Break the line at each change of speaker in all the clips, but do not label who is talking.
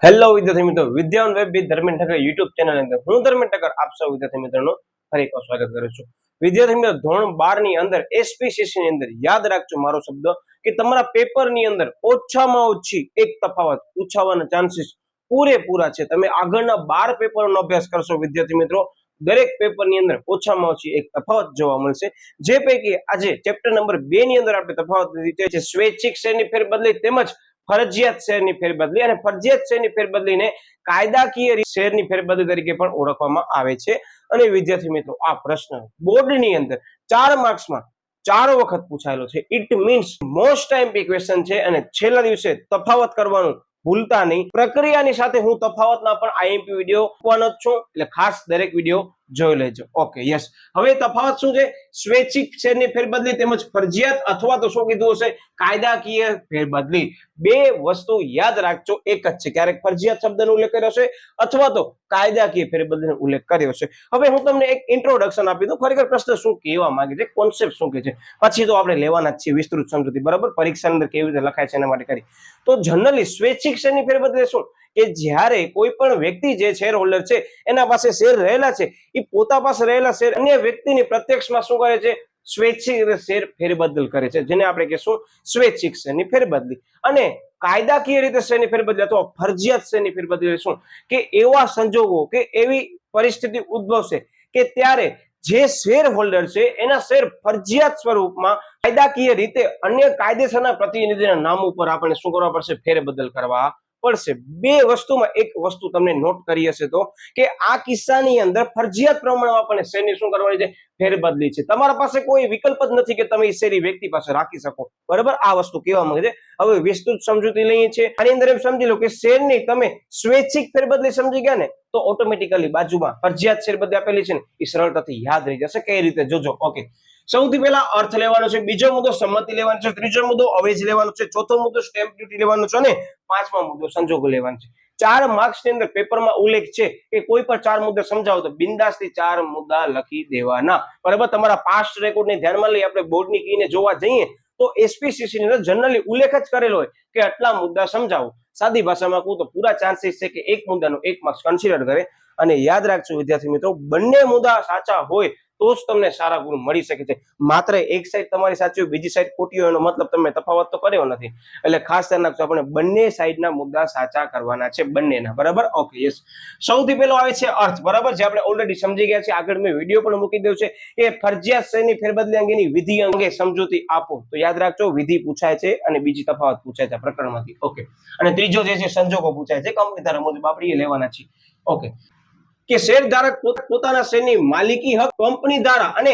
Hello વિદ્યાર્થી મિત્રો, Vidyavan web with Dharmendra Thakkar YouTube channel અંદર હું ધર્મેન્દ્ર ઠક્કર આપ સૌ વિદ્યાર્થી મિત્રોનું ફરી એકવાર સ્વાગત કરું છું. વિદ્યાર્થી મિત્રો, ધોરણ 12 ની અંદર એસપીસીસી ની અંદર યાદ રાખજો મારો શબ્દ કે તમારા પેપર ની અંદર ઓછામાં ઓછી એક તફાવત પૂછાવાના ચાન્સીસ પૂરેપૂરા છે. તમે આગળના 12 પેપરોનો અભ્યાસ કરશો વિદ્યાર્થી મિત્રો, દરેક પેપર ની અંદર ઓછામાં ઓછી એક તફાવત જોવા મળશે. જે પૈકી આજે ચેપ્ટર નંબર 2 ની અંદર આપણે તફાવત લીધી છે સ્વૈચ્છિક શેરની ફેરબદલી તેમજ ફરજિયાત શેરની ફેરબદલી, અને ફરજિયાત શેરની ફેરબદલીને કાયદાકીય શેરની ફેરબદલી તરીકે પણ ઓળખવામાં આવે છે. અને વિદ્યાર્થી મિત્રો, આ પ્રશ્ન બોર્ડની અંદર 4 માર્ક્સમાં 4 વખત પૂછાયેલો છે. It means most time question છે અને છેલ્લા દિવસે તફાવત કરવાનું ભૂલતા નહીં. પ્રક્રિયાની સાથે હું તફાવતના પણ આઈએમપી વિડીયો મૂકવાનો જ છું, એટલે ખાસ દરેક વિડીયો જોઈ લેજો. Okay, yes. હવે તફાવત શું છે? સ્વૈચ્છિક શેરની ફેરબદલી તેમજ ફરજિયાત અથવા તો શું કીધું હશે, કાયદાકીય ફેરબદલી. બે વસ્તુ યાદ રાખજો, એક જ છે. ક્યારેક ફરજિયાત શબ્દનો ઉલ્લેખ કર્યો છે અથવા તો કાયદાકીય ફેરબદલીનો ઉલ્લેખ કર્યો છે. હવે હું તમને એક ઇન્ટ્રોડક્શન આપી દઉં, ખરેખર પ્રશ્ન શું કહેવા માંગે છે, કોન્સેપ્ટ શું કહે છે, પછી તો આપણે લેવાના જ છીએ વિસ્તૃત સમજૂતી. બરાબર, પરીક્ષાની અંદર કેવી રીતે લખાય છે એના માટે કરી. તો જનરલી સ્વૈચ્છિક શેરની ફેરબદલી શું કે જ્યારે કોઈ પણ વ્યક્તિ જે શેર હોલ્ડર છે એના પાસે શેર રહેલા છે, એ પોતા પાસે રહેલા શેર અન્ય વ્યક્તિની પ્રત્યક્ષમાં શું કરે છે, સ્વૈચ્છિક શેર ફેરબદલ કરે છે, જેને આપણે કહીશું સ્વૈચ્છિક શેરની ફેરબદલી. અને કાયદાકીય રીતે શેરની ફેરબદલી અથવા ફરજિયાત શેરની ફેરબદલી શું કે એવા સંજોગો કે એવી પરિસ્થિતિ ઉદ્ભવશે કે ત્યારે જે શેર હોલ્ડર છે એના શેર ફરજિયાત સ્વરૂપમાં કાયદાકીય રીતે અન્ય કાયદેસરના પ્રતિનિધિના નામ ઉપર આપણે શું કરવા પડશે, ફેરબદલ કરવા પડશે. બે વસ્તુમાં એક વસ્તુ તમને નોટ કરી હશે તો કે આ કિસ્સાની અંદર ફરજિયાત પ્રમાણમાં આપણે શેરની શું કરવાની છે, ફેરબદલી છે. તમારા પાસે કોઈ વિકલ્પ જ નથી કે તમે શેરી વ્યક્તિ પાસે રાખી શકો. બરાબર, આ વસ્તુ કહેવા માંગે છે. હવે વિસ્તૃત સમજૂતી લઈએ છીએ. આની અંદર એમ સમજી લો કે શેરની તમે સ્વૈચ્છિક ફેરબદલી સમજી ગયા ને, તો ઓટોમેટિકલી બાજુમાં ફરજિયાત ફેરબદલી આપેલી છે ને, એ સરળતાથી યાદ રહી જશે. કઈ રીતે જોજો. ઓકે, સૌથી પહેલા અર્થ લેવાનો છે, બીજો મુદ્દો સંમતિ લેવાનો છે, ત્રીજો મુદ્દો અવેજ લેવાનો છે, ચોથો મુદ્દો સ્ટેમ્પ ડ્યુટી લેવાનો છે અને પાંચમો મુદ્દો સંજોગો લેવાનો છે. 4 માર્ક્સ ની અંદર પેપરમાં ઉલ્લેખ છે કે કોઈ પણ 4 મુદ્દા સમજાવો તો બિંદાસથી 4 મુદ્દા લખી દેવાના. બરાબર, તમારા પાસ્ટ રેકોર્ડને ધ્યાનમાં લઈ આપણે બોર્ડની કીને જોવા જઈએ તો એસપીસીસી ની અંદર જનરલી ઉલ્લેખ જ કરેલો હોય કે આટલા મુદ્દા સમજાવો. સાદી ભાષામાં કહું તો પૂરા ચાન્સીસ છે કે એક મુદ્દાનો 1 માર્ક્સ કન્સિડર કરે. અને યાદ રાખજો વિદ્યાર્થી મિત્રો, બંને મુદ્દા સાચા હોય તો જ તમને સારા ગુણ મળી શકે છે. માત્ર એક સાઈડ તમારી સાચી હોય બીજી સાઈડ ખોટી હોય એનો મતલબ તમે તફાવત તો કર્યો નથી. એટલે ખાસ ધ્યાન રાખજો, આપણે બંને સાઈડના મુદ્દા સાચા કરવાના છે, બંનેના. બરાબર, ઓકે, યસ. સૌથી પહેલો આવે છે અર્થ. બરાબર, જે આપણે ઓલરેડી સમજી ગયા છે, આગળ મેં વિડીયો પણ મૂકી દઉં છે કે ફરજિયાત શેરની ફેરબદલી અંગેની વિધિ અંગે સમજૂતી આપો. તો યાદ રાખજો, વિધિ પૂછાય છે અને બીજી તફાવત પૂછાય છે પ્રકરણમાંથી. ઓકે, અને ત્રીજો જે છે સંજોગો પૂછાય છે, કંપની ધારા મુજબ આપણે એ લેવાના છીએ. ઓકે, કે શેરધારક પોતાના શેરની માલિકી હક કંપની ધારા અને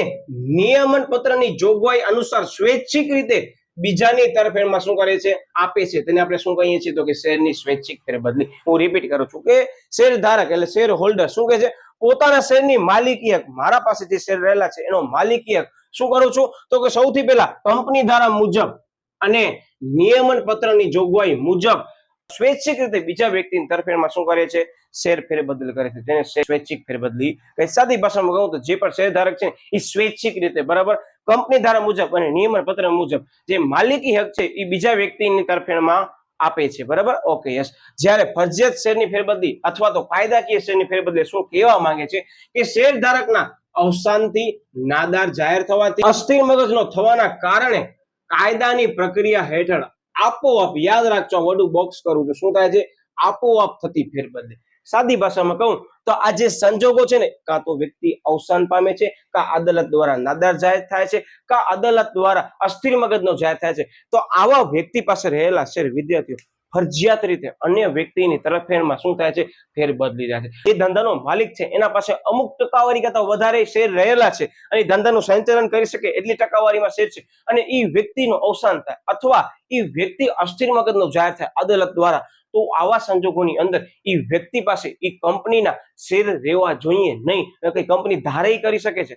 નિયમન પત્રની જોગવાઈ અનુસાર સ્વૈચ્છિક રીતે બીજાની તરફેણમાં શું કરે છે, આપે છે. તેને આપણે શું કહીએ છીએ તો કે શેરની સ્વૈચ્છિક ફેરબદલી. હું રિપીટ કરું છું કે શેરધારક એટલે શેર હોલ્ડર શું કહે છે, પોતાના શેરની માલિકી હક, મારા પાસે જે શેર રહેલા છે એનો માલિકી હક શું કરું છું તો કે સૌથી પહેલા કંપની ધારા મુજબ અને નિયમન પત્રની જોગવાઈ મુજબ સ્વૈચ્છિક રીતે બીજા વ્યક્તિની તરફેણમાં શું કરે છે, શેર ફેરબદલ કરે છે. તેને સ્વૈચ્છિક ફેરબદલી કહે. સાદી ભાષામાં કહું તો જે પણ શેરધારક છે એ સ્વૈચ્છિક રીતે, બરાબર, કંપની ધારા મુજબ અને નિયમન પત્ર મુજબ જે માલિકી હક છે એ બીજા વ્યક્તિની તરફેણમાં આપે છે. બરાબર, ઓકે, યસ. જ્યારે ફરજિયાત શેરની ફેરબદલી અથવા તો કાયદાકીય શેરની ફેરબદલી શું કહેવા માંગે છે કે શેરધારકના અવસાનથી, નાદાર જાહેર થવાથી, અસ્થિર મગજનો થવાના કારણે કાયદાની પ્રક્રિયા હેઠળ આપોઆપ, યાદ રાખજો, વડું બોક્સ કરું છું, શું થાય છે, આપોઆપ થતી ફેરબદલી. સાદી ભાષામાં કહું તો આ જે સંજોગો છે ને, કાં તો વ્યક્તિ અવસાન પામે છે, કાં અદાલત દ્વારા નાદાર જાહેર થાય છે, કાં અદાલત દ્વારા અસ્થિર મગજનો જાહેર થાય છે, તો આવા વ્યક્તિ પાસે રહેલા શેર વિદ્યાર્થીઓ ફરજિયાત રીતે અન્ય વ્યક્તિની તરફેણમાં શું થાય છે, ફેરબદલી જાય છે. એ ધંધાનો માલિક છે એના પાસે અમુક ટકાવારી કરતા વધારે શેર રહેલા છે અને ધંધાનું સંચાલન કરી શકે એટલી ટકાવારીમાં શેર છે, અને એ વ્યક્તિનું અવસાન થાય અથવા એ વ્યક્તિ અસ્થિર મગજનો જાહેર થાય અદાલત દ્વારા, તો આવા સંજોગોની અંદર એ વ્યક્તિ પાસે એ કંપનીના શેર રહેવા જોઈએ નહીં. કંપની ધારે કરી શકે છે,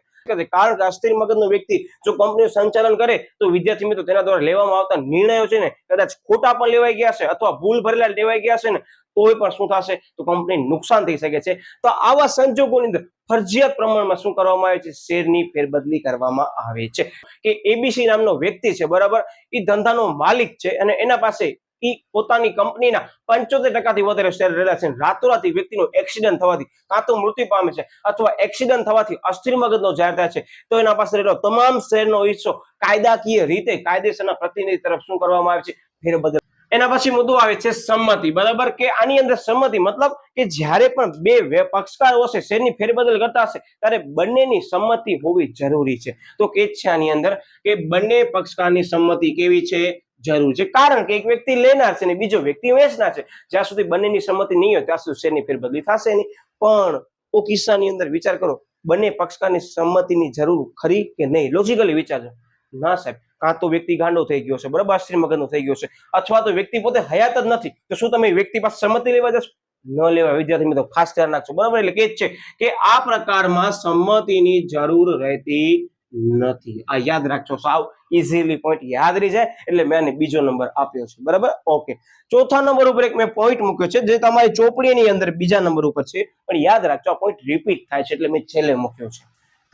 કારણ કે અસ્થિર મગજનો વ્યક્તિ જો કંપનીનું સંચાલન કરે તો વિદ્યાર્થી મિત્રો તેના દ્વારા લેવામાં આવતા નિર્ણયો છે ને કદાચ ખોટા પણ લેવાઈ ગયા છે અથવા ભૂલ ભરેલા લેવાઈ ગયા છે ને, તોય પણ શું થશે તો કંપનીને નુકસાન થઈ શકે છે. તો આવા સંજોગોની અંદર ફરજિયાત પ્રમાણમાં શું કરવામાં આવે છે, શેરની ફેરબદલી કરવામાં આવે છે. કે એબીસી નામનો વ્યક્તિ છે, બરાબર, એ ધંધાનો માલિક છે અને એના પાસે એ પોતાની કંપનીના 75% વધારે શેર રહેલા છે, રાતોરાત વ્યક્તિનો એક્સિડન્ટ થવાથી કાં તો મૃત્યુ પામે છે અથવા એક્સિડન્ટ થવાથી અસ્થિર મગજનો જાહેર થાય છે, તો એના પાસે રહેલો તમામ શેરનો હિસ્સો કાયદાકીય રીતે કાયદેસરના પ્રતિનિધિ તરફ શું કરવામાં આવે છે, ફેરબદલ. એના પછી મુદ્દો આવે છે સંમતિ, બરાબર, કે આની અંદર સંમતિ મતલબ કે જ્યારે પણ બે પક્ષકારો હશે શેરની ફેરબદલ કરતા હશે ત્યારે બંનેની સંમતિ હોવી જરૂરી છે. તો કે છે આની અંદર કે બંને પક્ષકારની સંમતિ કેવી છે, જરૂર છે. કારણ કે એક વ્યક્તિ લેનાર છે ને બીજો વ્યક્તિ વેચનાર છે, જ્યાં સુધી બંનેની સંમતિ નહીં હોય ત્યાં સુધી શેરની ફેરબદલી થશે નહીં. પણ ઓ કિસ્સાની અંદર વિચાર કરો, બંને પક્ષકારની સંમતિની જરૂર ખરી કે નહીં? લોજિકલી વિચારજો. ના સાહેબ, કાં તો વ્યક્તિ ગાંડો થઈ ગયો છે, બરાબર, અસ્થિર મગજનો થઈ ગયો છે, અથવા તો વ્યક્તિ પોતે હયાત જ નથી, તો શું તમે વ્યક્તિ પાસે સંમતિ લેવા જશો? ન લેવા. વિદ્યાર્થી મિત્રો ખાસ ધ્યાન રાખજો, બરાબર. એટલે કે છે કે આ પ્રકારમાં સંમતિની જરૂર રહેતી નથી. આ યાદ રાખજો, સાવ ઇઝીલી પોઈન્ટ યાદ રહી જાય એટલે મેં આને બીજો નંબર આપ્યો છે, બરાબર. ઓકે, ચોથા નંબર ઉપર એક મેં પોઈન્ટ મૂક્યો છે જે તમારી ચોપડીની અંદર બીજા નંબર ઉપર છે, પણ યાદ રાખજો આ પોઈન્ટ રિપીટ થાય છે એટલે મેં છેલ્લે મૂક્યો છે.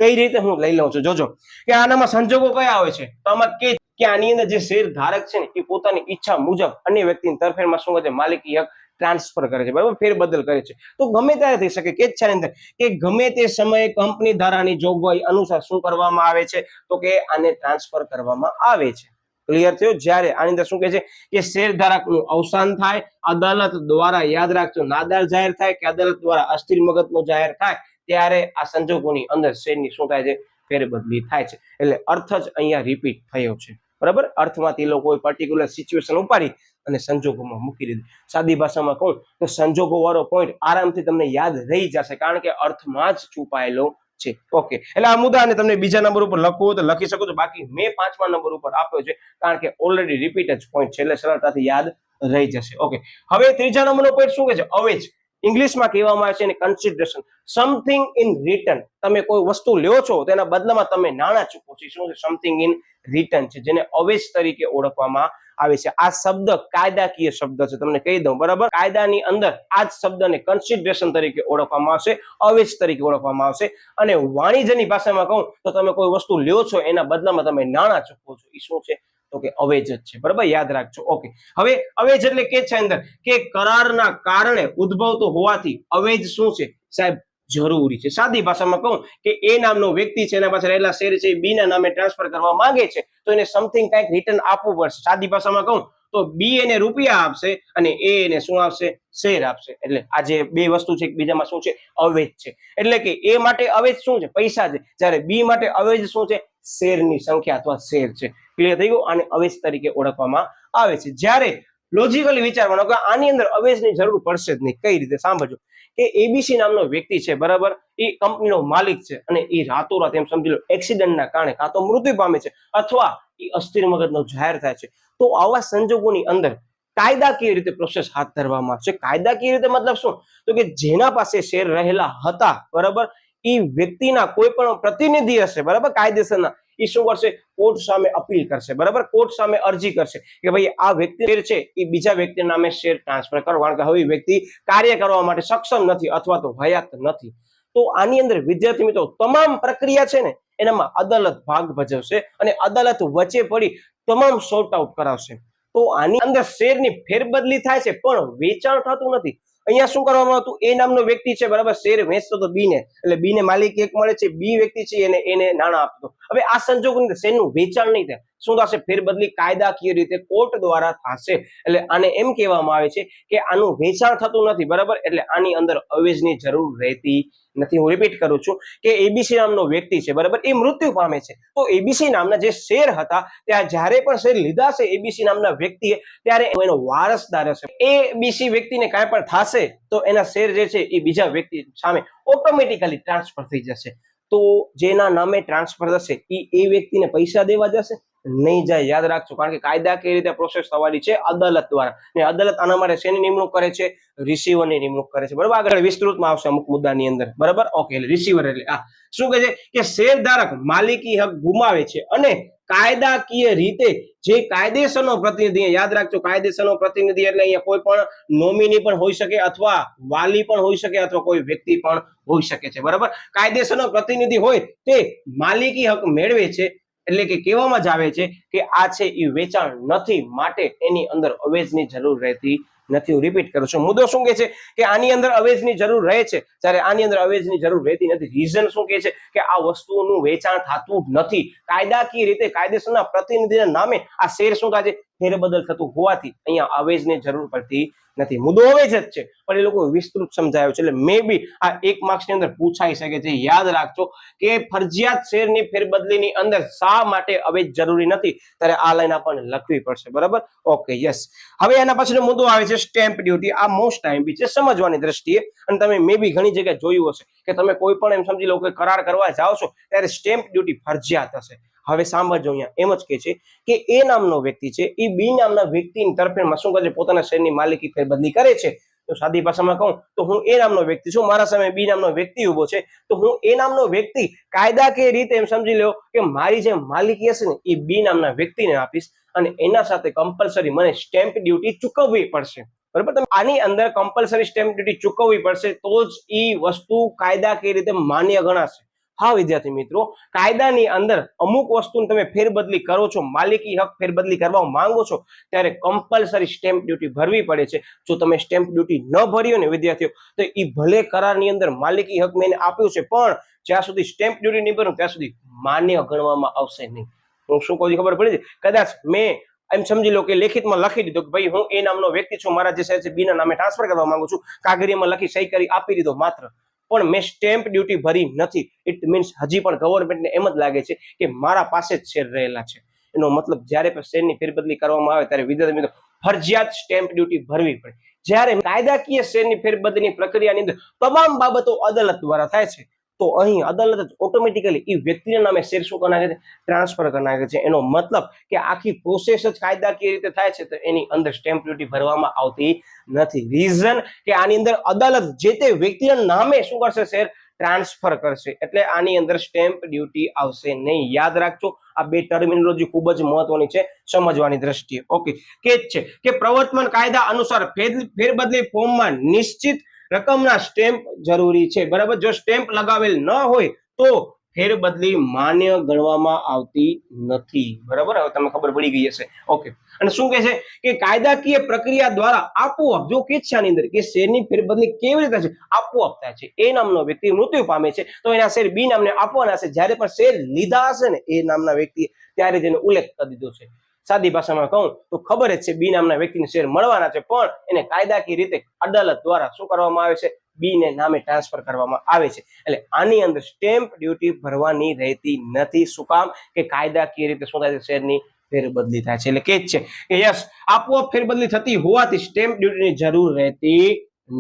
કઈ રીતે હું લઈ લઉં છું જોજો કે આનામાં સંજોગો કયા આવે છે. તો આમાં કે આની અંદર જે શેર ધારક છે ને એ પોતાની ઈચ્છા મુજબ અન્ય વ્યક્તિની તરફેણમાં શું કરે છે, માલિકી હક ટ્રાન્સફર કરે છે, બરાબર, ફેરબદલ કરે છે. તો ગમે ત્યારે થઈ શકે કે છે અંદર કે ગમે તે સમયે કંપની ધારાની જોગવાઈ અનુસાર શું કરવામાં આવે છે, તો કે આને ટ્રાન્સફર કરવામાં આવે છે. ક્લિયર થયો? જ્યારે આની અંદર શું કહે છે કે શેર ધારકનું અવસાન થાય, અદાલત દ્વારા, યાદ રાખજો, નાદાર જાહેર થાય કે અદાલત દ્વારા અસ્થિર મગજનો જાહેર થાય, ત્યારે આ સંજોગોની અંદર શેરની શું થાય છે, ફેરબદલી થાય છે. એટલે અર્થ જ અહીંયા રિપીટ થયો છે, બરાબર. અર્થમાંથી લોકો પર્ટિક્યુલર સિચ્યુએશન ઉપાડી અને સંજોગોમાં મૂકી દીધું. સાદી ભાષામાં કહું તો સંજોગો વાળો પોઈન્ટ આરામથી તમને યાદ રહી જશે, કારણ કે અર્થમાં જ છુપાયેલો છે. ઓકે, એટલે આ મુદ્દાને તમને બીજા નંબર ઉપર લખવું તો લખી શકો છો, બાકી મેં 5મા નંબર ઉપર આપ્યો છે કારણ કે ઓલરેડી રિપીટ જ પોઈન્ટ છે એટલે સરળતાથી યાદ રહી જશે. ઓકે, હવે ત્રીજા નંબરનો પોઈન્ટ શું કહે છે, અવેજ. ઇંગ્લિશમાં કહેવામાં આવે છે એને કન્સિડરેશન. Something in written. તમે કોઈ વસ્તુ લ્યો છો તેના બદલામાં તમે નાણાં ચૂકવો છો, શું છે, સમથિંગ ઇન રિટર્ન છે, જેને અવેજ તરીકે ઓળખવામાં આવે છે. આ શબ્દ કાયદાકીય શબ્દ છે, તમને કહી દઉં, બરાબર. કાયદાની અંદર આ જ શબ્દને કન્સિડરેશન તરીકે ઓળખવામાં આવશે, અવેજ તરીકે ઓળખવામાં આવશે. અને વાણિજ્યની ભાષામાં કહું તો તમે કોઈ વસ્તુ લ્યો છો એના બદલામાં તમે નાણાં ચૂકવો છો, એ શું છે, તો કે અવેજ જ છે, બરાબર. યાદ રાખજો. ઓકે, હવે અવેજ એટલે કે છે અંદર કે કરારના કારણે ઉદ્ભવતો હોવાથી અવેજ શું છે, સાહેબ, જરૂરી છે. સાદી ભાષામાં કહું કે એ નામનો વ્યક્તિ છે, એના પાસે રહેલા શેર છે, બી ના નામે ટ્રાન્સફર કરવા માંગે છે, તો એને સમથિંગ કંઈક રિટર્ન આપવું પડશે. સાદી ભાષામાં કહું તો બી એને રૂપિયા આપશે અને એ એને શું આપશે, શેર આપશે. એટલે આ જે બે વસ્તુ છે એકબીજામાં શું છે, અવેજ છે. એટલે કે એ માટે અવેજ શું છે, પૈસા છે, જ્યારે બી માટે અવેજ શું છે, શેરની સંખ્યા અથવા શેર છે. ક્લિયર થઈ ગયું? આને અવેજ તરીકે ઓળખવામાં આવે છે. જ્યારે લોજિકલી વિચારવાનું કે આની અંદર અવેજની જરૂર પડશે જ નહીં. કઈ રીતે? સાંભળજો કે એબીસી નામનો વ્યક્તિ છે, બરાબર, એ કંપનીનો માલિક છે અને એ રાતોરાત એમ સમજી લો એક્સિડન્ટના કારણે કાં તો મૃત્યુ પામે છે અથવા એ અસ્થિર મગજનો જાહેર થાય છે. તો આવા સંજોગોની અંદર કાયદાકીય રીતે પ્રોસેસ હાથ ધરવામાં આવશે. કાયદાકીય રીતે મતલબ શું, તો કે જેના પાસે શેર રહેલા હતા, બરાબર, એ વ્યક્તિના કોઈ પણ પ્રતિનિધિ હશે, બરાબર, કાયદેસરના, એ શું કરશે, કોર્ટ સામે અપીલ કરશે, બરાબર, કોર્ટ સામે અરજી કરશે કે ભાઈ આ વ્યક્તિ શેર છે એ બીજા વ્યક્તિના નામે શેર ટ્રાન્સફર કરો, કારણ કે હવે વ્યક્તિ કાર્ય કરવા માટે સક્ષમ નથી અથવા તો હયાત નથી. તો આની અંદર વિદ્યાર્થી મિત્રો તમામ પ્રક્રિયા છે ને એનામાં અદાલત ભાગ ભજવશે અને અદાલત વચ્ચે પડી તમામ સોર્ટ આઉટ કરાવશે. તો આની અંદર શેરની ફેરબદલી થાય છે પણ વેચાણ થતું નથી. અહીંયા શું કરવામાં આવતું, એ નામનો વ્યક્તિ છે, બરાબર, શેર વેચતો તો બી ને, એટલે બી ને માલિકી એક મળે છે, બી વ્યક્તિ છે એને નાણાં આપતો. હવે આ સંજોગોની શેરનું વેચાણ નહીં થાય, શું થશે, ફેરબદલી કાયદાકીય રીતે કોર્ટ દ્વારા થશે. એટલે આને એમ કહેવામાં આવે છે કે આનું વેચાણ થતું નથી, બરાબર, એટલે આની અંદર અવેજની જરૂર રહેતી નથી. હું રિપીટ કરું છું કે એબીસી નામનો વ્યક્તિ છે, બરાબર, એ મૃત્યુ પામે છે, તો એબીસી નામના જે શેર હતા ત્યાં જ્યારે પણ શેર લીધા છે એબીસી નામના વ્યક્તિએ, ત્યારે એનો વારસદાર હશે. એબીસી વ્યક્તિને કાંઈ પણ થશે તો એના શેર જે છે એ બીજા વ્યક્તિ સામે ઓટોમેટિકલી ટ્રાન્સફર થઈ જશે. તો જેના નામે ટ્રાન્સફર થશે એ વ્યક્તિને પૈસા દેવા જશે નહીં જાય. યાદ રાખજો, કારણ કે કાયદાકીય રીતે પ્રોસેસ થવાની છે અદાલત દ્વારા, ને અદાલત આના માટે શેની નિમણૂક કરે છે, રિસીવરની નિમણૂક કરે છે, બરાબર. આગળ વિસ્તૃતમાં આવશે અમુક મુદ્દાની અંદર, બરાબર. ઓકે, એટલે રિસીવર એટલે આ શું કહે છે કે શેરધારક માલિકી હક ગુમાવે છે અને કાયદાકીય રીતે જે કાયદેસરનો પ્રતિનિધિ, યાદ રાખજો કાયદેસરનો પ્રતિનિધિ એટલે અહીંયા કોઈ પણ નોમિની પણ હોઈ શકે અથવા વાલી પણ હોઈ શકે અથવા કોઈ વ્યક્તિ પણ હોઈ શકે છે, બરાબર. કાયદેસરનો પ્રતિનિધિ હોય તે માલિકી હક મેળવે છે, એટલે કે કહેવામાં જ આવે છે કે આ છે એ વેચાણ નથી, માટે એની અંદર અવેજની જરૂર રહેતી નથી. હું રિપીટ કરું છું, મુદ્દો શું કહે છે કે આની અંદર અવેજની જરૂર રહે છે, જ્યારે આની અંદર અવેજની જરૂર રહેતી નથી. રીઝન શું કહે છે કે આ વસ્તુનું વેચાણ થતું નથી, કાયદાકીય રીતે કાયદેસરના પ્રતિનિધિના નામે આ શેર શું થાય છે, ફેરબદલ થતું હોવાથી અહીંયા અવેજની જરૂર પડતી નથી. મુદ્દો અવેજ જ છે, પણ એ લોકો વિસ્તૃત સમજાયો છે, એટલે મે બી આ 1 માર્ક્સની અંદર પૂછાઈ શકે છે. યાદ રાખજો કે ફરજિયાત શેરની ફેરબદલીની અંદર શા માટે અવેજ જરૂરી નથી, ત્યારે આ લાઈન આપણને લખવી પડશે. બરાબર, ઓકે, યસ. હવે એના પછીનો મુદ્દો આવે છે સ્ટેમ્પ ડ્યુટી. આ મોસ્ટ ટાઈમ બી છે સમજવાની દ્રષ્ટિએ, અને તમે મે બી ઘણી જગ્યાએ જોયું હશે કે તમે કોઈ પણ એમ સમજી લો કે કરાર કરવા જાઓ છો ત્યારે સ્ટેમ્પ ડ્યુટી ફરજિયાત હશે. હવે સાંભળજો, અહીંયા એમ જ કહે છે કે એ નામનો વ્યક્તિ છે એ બી નામના વ્યક્તિની તરફેણમાં શું કરે છે, પોતાના શેરની માલિકી ફેરબદલી કરે છે. તો સાદી ભાષામાં કહું તો હું એ નામનો વ્યક્તિ છું, મારા સામે બી નામનો વ્યક્તિ ઉભો છે, તો હું એ નામનો વ્યક્તિ કાયદાકીય રીતે એમ સમજી લો કે મારી જે માલિકી હશે ને એ બી નામના વ્યક્તિને આપીશ, અને એના સાથે કમ્પલસરી મને સ્ટેમ્પ ડ્યુટી ચૂકવવી પડશે. બરાબર, તમે આની અંદર કમ્પલસરી સ્ટેમ્પ ડ્યુટી ચૂકવવી પડશે, તો જ એ વસ્તુ કાયદાકીય રીતે માન્ય ગણાશે. હા વિદ્યાર્થી મિત્રો, કાયદાની અંદર અમુક વસ્તુને તમે ફેરબદલી કરો છો, માલિકી હક ફેરબદલી કરવા માંગો છો, ત્યારે કમ્પલસરી સ્ટેમ્પ ડ્યુટી ભરવી પડે છે. જો તમે સ્ટેમ્પ ડ્યુટી ન ભર્યો ને વિદ્યાર્થીઓ, તો એ ભલે કરારની અંદર માલિકી હક મેં આપ્યું છે, પણ જ્યાં સુધી સ્ટેમ્પ ડ્યુટી નહીં ભરું ત્યાં સુધી માન્ય ગણવામાં આવશે નહીં. હું શું કહું ખબર પડી છે, કદાચ મેં એમ સમજી લો કે લેખિતમાં લખી દીધો કે ભાઈ હું એ નામનો વ્યક્તિ છું, મારા જે શેર છે બી ના નામે ટ્રાન્સફર કરવા માંગુ છું, કાગળિયામાં લખી સહી કરી આપી દીધો માત્ર, પણ મેં સ્ટેમ્પ ડ્યુટી ભરી નથી. ઇટ મીન્સ હજી પણ ગવર્મેન્ટને એમ જ લાગે છે કે મારા પાસે જ શેર રહેલા છે. એનો મતલબ જ્યારે પણ શેરની ફેરબદલી કરવામાં આવે ત્યારે વિદ્યાર્થી મિત્રો ફરજિયાત સ્ટેમ્પ ડ્યુટી ભરવી પડે. જ્યારે કાયદાકીય શેરની ફેરબદલીની પ્રક્રિયાની અંદર તમામ બાબતો અદાલત દ્વારા થાય છે, તો અહીં અદાલત જ ઓટોમેટિકલી એ વ્યક્તિના નામે શેર શું કરી નાખે છે, ટ્રાન્સફર કરી નાખે છે. એનો મતલબ કે આખી પ્રોસેસ જ કાયદાકીય રીતે થાય છે, તો એની અંદર સ્ટેમ્પ ડ્યુટી ભરવામાં આવતી નથી. રીઝન કે આની અંદર અદાલત જે તે વ્યક્તિના નામે શું કરશે, શેર ટ્રાન્સફર કરશે, એટલે આની અંદર સ્ટેમ્પ ડ્યુટી આવશે નહીં. યાદ રાખજો, આ બે ટર્મિનોલોજી ખૂબ જ મહત્વની છે સમજવાની દ્રષ્ટિએ. ઓકે, કે છે કે પ્રવર્તમાન કાયદા અનુસાર ફેરબદલી ફોર્મમાં નિશ્ચિત રકમના સ્ટેમ્પ જરૂરી છે. બરાબર, જો સ્ટેમ્પ લગાવેલ ન હોય તો ફેરબદલી માન્ય ગણવામાં આવતી નથી. બરાબર, હવે તમને ખબર પડી ગઈ હશે. ઓકે, અને શું કહે છે કે કાયદાકીય પ્રક્રિયા દ્વારા આપોઆપ, જો કે છે આની અંદર કે શેરની ફેરબદલી કેવી રીતે છે, આપોઆપ થાય છે. એ નામનો વ્યક્તિ મૃત્યુ પામે છે તો એના શેર બી નામને આપવાના હશે. જ્યારે પણ શેર લીધા હશે ને એ નામના વ્યક્તિ, ત્યારે જેનો ઉલ્લેખ કરી દીધો છે. સાદી ભાષામાં કહું તો ખબર જ છે બી નામના વ્યક્તિને શેર મળવાના છે, પણ એને કાયદાકીય રીતે અદાલત દ્વારા શું કરવામાં આવે છે, બી ને નામે ટ્રાન્સફર કરવામાં આવે છે. એટલે આની અંદર સ્ટેમ્પ ડ્યુટી ભરવાની રહેતી નથી. શું કામ? કે કાયદાકીય રીતે શું થાય છે, શેરની ફેરબદલી થાય છે. એટલે કે જ છે કે યસ, આપોઆપ ફેરબદલી થતી હોવાથી સ્ટેમ્પ ડ્યુટીની જરૂર રહેતી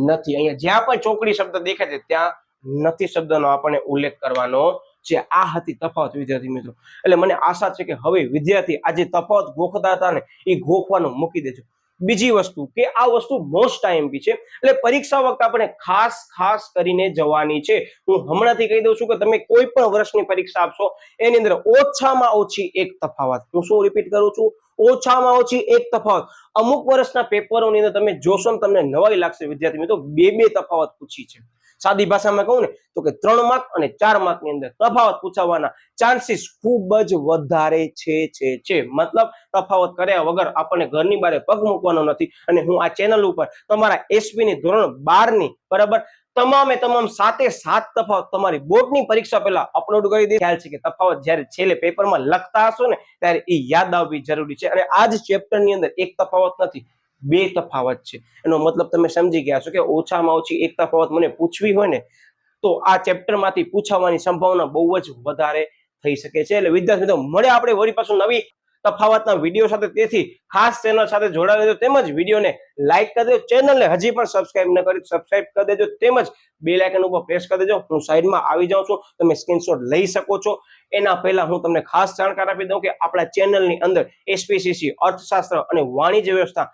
નથી. અહીંયા જ્યાં પણ ચોકડી શબ્દ દેખાય છે ત્યાં નથી શબ્દનો આપણને ઉલ્લેખ કરવાનો છે. આ હતી તફાવત વિદ્યાર્થી મિત્રો. એટલે મને આશા છે કે હવે વિદ્યાર્થી આજે તફાવત ગોખતા હતા ને એ ગોખવાનું મૂકી દેજો. બીજી વસ્તુ કે આ વસ્તુ મોસ્ટ ટાઈમ બી છે, એટલે પરીક્ષા વખતે આપણે ખાસ કરીને જવાની છે. હું હમણાંથી કહી દઉં છું કે તમે કોઈ પણ વર્ષની પરીક્ષા આપશો એની અંદર ઓછામાં ઓછી એક તફાવત, હું શું રિપીટ કરું છું, ઓછામાં ઓછી એક તફાવત. અમુક વર્ષના પેપરોની અંદર તમે જોશો ને તમને નવાઈ લાગશે વિદ્યાર્થી મિત્રો, બે તફાવત પૂછી છે. સાદી ભાષામાં કહું ને તો કે 3 માર્ક અને 4 માર્કની અંદર તફાવત પૂછાવાના ચાન્સીસ ખૂબ જ વધારે છે. મતલબ તફાવત કર્યા વગર આપણને ઘરની બહાર પગ મૂકવાનો નથી. અને હું આ ચેનલ ઉપર તમારા એસપી ની ધોરણ 12 ની બરાબર તમામ સાતે સાત તફાવત તમારી બોર્ડની પરીક્ષા પહેલા અપલોડ કરી દે. ખ્યાલ છે કે તફાવત જ્યારે છેલ્લે પેપરમાં લખતા હશો ને ત્યારે એ યાદ આવવી જરૂરી છે. અને આ જ ચેપ્ટરની અંદર એક તફાવત નથી, 2 તફાવત છે. એનો મતલબ તમે સમજી ગયા છો કે ઓછામાં ઓછી એક તફાવત મને પૂછવી હોય ને તો આ ચેપ્ટરમાંથી પૂછવાની સંભાવના બહુ જ વધારે થઈ શકે છે. એટલે વિદ્યાર્થી મિત્રો મળે આપણે વળી પાછું નવી તફાવતના વિડીયો સાથે. તેથી ખાસ ચેનલ સાથે જોડાવી દેજો, તેમજ વિડીયોને લાઈક કરી દેજો, ચેનલને હજી પણ સબસ્ક્રાઇબ ન કરી સબસ્ક્રાઇબ કરી દેજો, તેમજ બેલ આઇકન ઉપર પ્રેસ કરી દેજો. હું સાઈડમાં આવી જાઉં છું, તમે સ્ક્રીનશોટ લઈ શકો છો. એના પહેલા હું તમને ખાસ જાણકારી આપી દઉં કે આપણા ચેનલની અંદર એસપીસીસી, અર્થશાસ્ત્ર અને વાણિજ્ય વ્યવસ્થા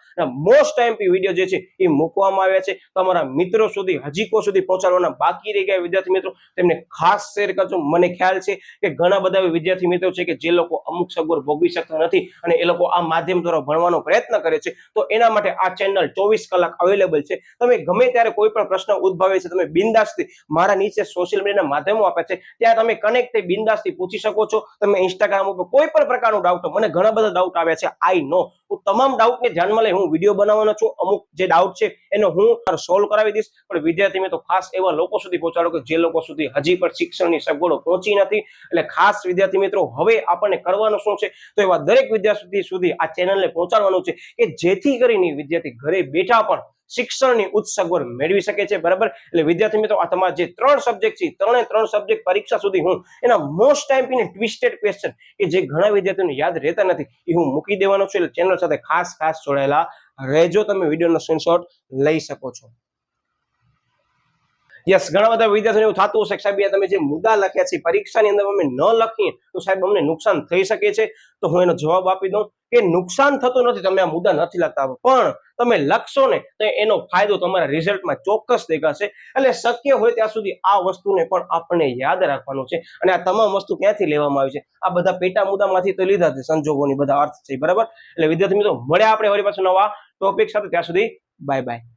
મોસ્ટ ટાઈમપી વિડીયો જે છે એ મૂકવામાં આવ્યા છે. તમારા મિત્રો સુધી હજી સુધી પહોંચાડવાના બાકી રહી ગયા વિદ્યાર્થી મિત્રો, તેમને ખાસ શેર કરજો. મને ખ્યાલ છે કે ઘણા બધા વિદ્યાર્થી મિત્રો છે કે જે લોકો અમુક સગવડ ભોગવી શકતા નથી અને એ લોકો આ માધ્યમ દ્વારા ભણવાનો પ્રયત્ન કરે છે તો એના માટે આ ચેનલ 24 કલાક અવેલેબલ છે. તમે ગમે ત્યારે કોઈ પણ પ્રશ્ન ઉદ્ભવે છે તમે બિંદાસથી મારા નીચે સોશિયલ મીડિયાના માધ્યમો આપે છે ત્યાં તમે કનેક્ટ થઈ બિંદાસથી પૂછી શકો છો. તમે ઇન્સ્ટાગ્રામ ઉપર કોઈ પણ પ્રકારનો ડાઉટ, મને ઘણા બધા ડાઉટ આવ્યા છે, આઈ નો, હું તમામ ડાઉટને ધ્યાનમાં લઈ હું વિડીયો બનાવવાનો છું. અમુક જે ડાઉટ છે એનો હું સોલ્વ કરાવી દઈશ, પણ વિદ્યાર્થી મિત્રો ખાસ એવા લોકો સુધી પહોંચાડો કે જે લોકો સુધી હજી પણ શિક્ષણની સગવડો પહોંચી નથી. એટલે ખાસ વિદ્યાર્થી મિત્રો હવે આપણને કરવાનું શું છે તો એવા દરેક વિદ્યાર્થી સુધી આ ચેનલને પહોંચાડવાનું છે કે જેથી કરીને વિદ્યાર્થી ઘરે બેઠા પણ શિક્ષણની ઉચ્ચ સગવડ મેળવી શકે છે. બરાબર, એટલે વિદ્યાર્થી મિત્રો આ તમારા જે 3 સબ્જેક્ટ છે, 3 સબ્જેક્ટ પરીક્ષા સુધી હું એના મોસ્ટ ટાઈમ પીને ટ્વિસ્ટેડ ક્વેશ્ચન કે જે ઘણા વિદ્યાર્થીઓને યાદ રહેતા નથી એ હું મૂકી દેવાનો છું. એટલે ચેનલ સાથે ખાસ જોડાયેલા રહેજો. તમે વિડીયોનો સ્ક્રીનશોટ લઈ શકો છો. યસ, ઘણા બધા વિદ્યાર્થીઓને એવું થતું હશે કે સાહેબ તમે જે મુદ્દા લખ્યા છે પરીક્ષાની અંદર અમે ન લખીએ તો સાહેબ અમને નુકસાન થઈ શકે છે. તો હું એનો જવાબ આપી દઉં કે નુકસાન થતું નથી, તમે આ મુદ્દા નથી લખતા, પણ તમે લખશો ને તો એનો ફાયદો તમારા રિઝલ્ટમાં ચોક્કસ દેખાશે. એટલે શક્ય હોય ત્યાં સુધી આ વસ્તુને પણ આપણને યાદ રાખવાનું છે. અને આ તમામ વસ્તુ ક્યાંથી લેવામાં આવી છે? આ બધા પેટા મુદ્દામાંથી તો લીધા છે, સંજોગોની બધા અર્થ છે. બરાબર, એટલે વિદ્યાર્થી મિત્રો મળ્યા આપણે વળી પાછું નવા ટોપિક સાથે. ત્યાં સુધી બાય બાય.